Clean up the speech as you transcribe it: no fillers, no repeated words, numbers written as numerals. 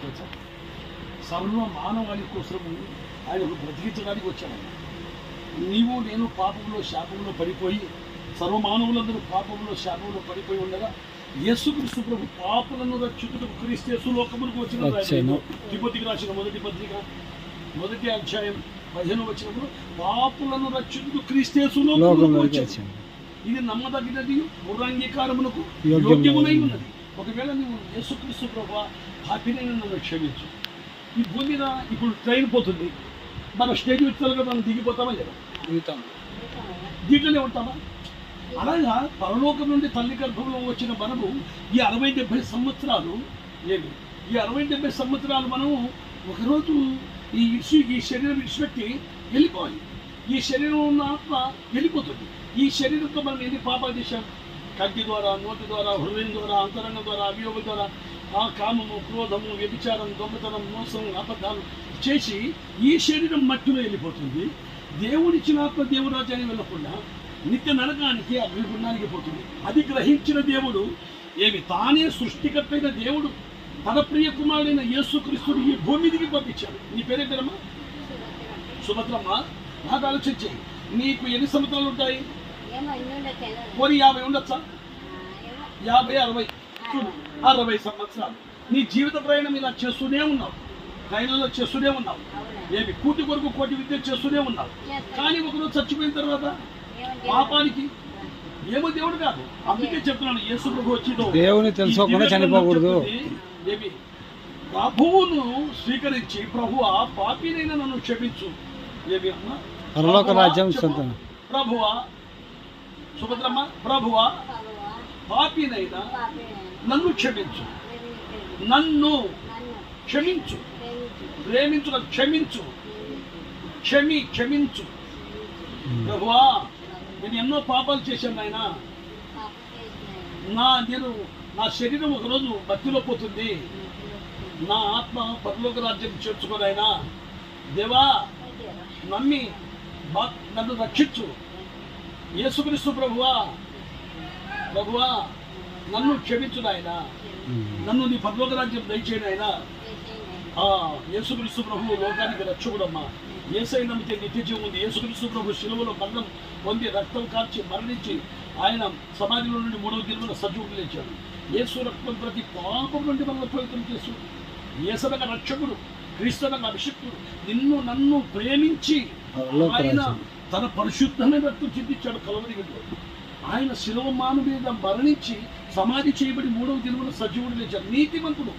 తెలుసా? సర్వ మానవాళి కోసము ఆయన బ్రతికించడానికి వచ్చాడు. నీవు నేను పాపంలో శాపంలో పడిపోయి సర్వమానవులందరూ పాపంలో శాపంలో పడిపోయి ఉండగా యేసుక్రీస్తు ప్రభు పాపులను రక్షించుటకు క్రీస్తు యేసు లోకమునకు వచ్చిన తిమోతికి రాసిన మొదటి పత్రిక 1వ అధ్యాయం 15వ వచనంలో పాపులను రక్షించుటకు క్రీస్తు యేసు లోకమునకు వచ్చాడు. ఇది నమ్మదగినది, పూర్వాంగీకారమునకు యోగ్యమునై ఉన్నది. ఒకవేళ నువ్వు యేసుక్రీస్తు ప్రభు పాపినైన నన్ను క్షమించు. ఈ భూమి మీద ఇప్పుడు ట్రైన్ పోతుంది, మనం స్టేజ్ వచ్చేలాగా మనం దిగిపోతామా లేదా? దీంట్లోనే ఉంటామా? అలాగా పరలోకం నుండి తల్లి గర్భంలో వచ్చిన మనము ఈ 60-70 సంవత్సరాలు ఈ 60-70 సంవత్సరాలు మనము ఒకరోజు ఈ శరీరం విడిచిపెట్టి వెళ్ళిపోవాలి. ఈ శరీరం ఉన్న ఆత్మ వెళ్ళిపోతుంది. ఈ శరీరంతో మనం ఎన్ని పాపాలు చేశాం? కంటి ద్వారా, నోటి ద్వారా, హృదయం ద్వారా, అంతరంగం ద్వారా, అవయవం ద్వారా, ఆ కామము, క్రోధము, వ్యభిచారం, దొంగతనం, మోసం, అబద్ధాలు చేసి ఈ శరీరం మట్టిలో వెళ్ళిపోతుంది. దేవుడిచ్చిన ఆత్మ దేవురాజ్యాన్ని వెళ్ళకుండా నిత్య నరకానికి అగ్నిగుండానికి పోతుంది. అది గ్రహించిన దేవుడు తానే సృష్టికర్తైన దేవుడు తన ప్రియ కుమారుడైన యేసుక్రీస్తుని ఈ భూమి మీదికి పంపించాడు. నీ పేరేంటమ్మా? సుభద్రమ్మ. నాకు ఆలోచించాయి, నీకు ఎన్ని సంవత్సరాలు ఉంటాయి? 50 ఉండొచ్చా? 50, 60 60 సంవత్సరాలు నీ జీవిత ప్రయాణం ఇలా చేస్తూనే ఉన్నావు. ట్రైన్లలో చేస్తూనే ఉన్నావు. కూటి కొరకు కోటి విద్య చేస్తూనే ఉన్నావు. కానీ ఒకరోజు చచ్చిపోయిన తర్వాత పాపానికి ఏమో దేవుడు కాదు. అందుకే చెప్తున్నాను, యేసు ప్రభు వచ్చిందో దేవుని తెలుసుకోకుండా చనిపోకూడదు. ప్రభువును స్వీకరించి ప్రభువా పాపినైనా నన్ను క్షమించు. పరలోక రాజ్యం ప్రభువా, సుభద్రమ్మ, ప్రభువా పాపినైనా నన్ను క్షమించు. నన్ను క్షమించు. ప్రేమించు, క్షమించు. క్షమించు ప్రభువా. నేను ఎన్నో పాపాలు చేశాను ఆయన. నా శరీరం ఒకరోజు భక్తిలో పోతుంది. నా ఆత్మ పరలోక రాజ్యం చేర్చుకోనైనా. దేవా నమ్మి నన్ను రక్షించు. యేసుక్రీస్తు ప్రభువా నన్ను క్షమించు నాయన. నన్ను నీ పరలోక రాజ్యం దయచేయను ఆయన. యేసుక్రీస్తు ప్రభు లోకానికి రక్షకుడమ్మా. యేసై నమ్మితే నిత్య జీవం ఉంది. యేసుక్రీస్తు ప్రభు శిలువలో మరణం పొంది రక్తం కార్చి మరణించి ఆయన సమాధిలో నుండి 3వ దినమున సజీవుడు లేచాడు. యేసు రక్తం ప్రతి పాపం నుండి మనల్ని పవిత్రం చేస్తాడు. యేసనగా రక్షకుడు, క్రీస్తునగా అభిషిక్తుడు. నిన్ను నన్ను ప్రేమించి ఆయన తన పరిశుద్ధమైన రక్తం చిందించాడు కలవరి గదిలో. ఆయన శిలువ మాను మీద మరణించి సమాధి చేయబడి 3వ దినమున సజీవుడు లేచాడు. నీతిమంతుడు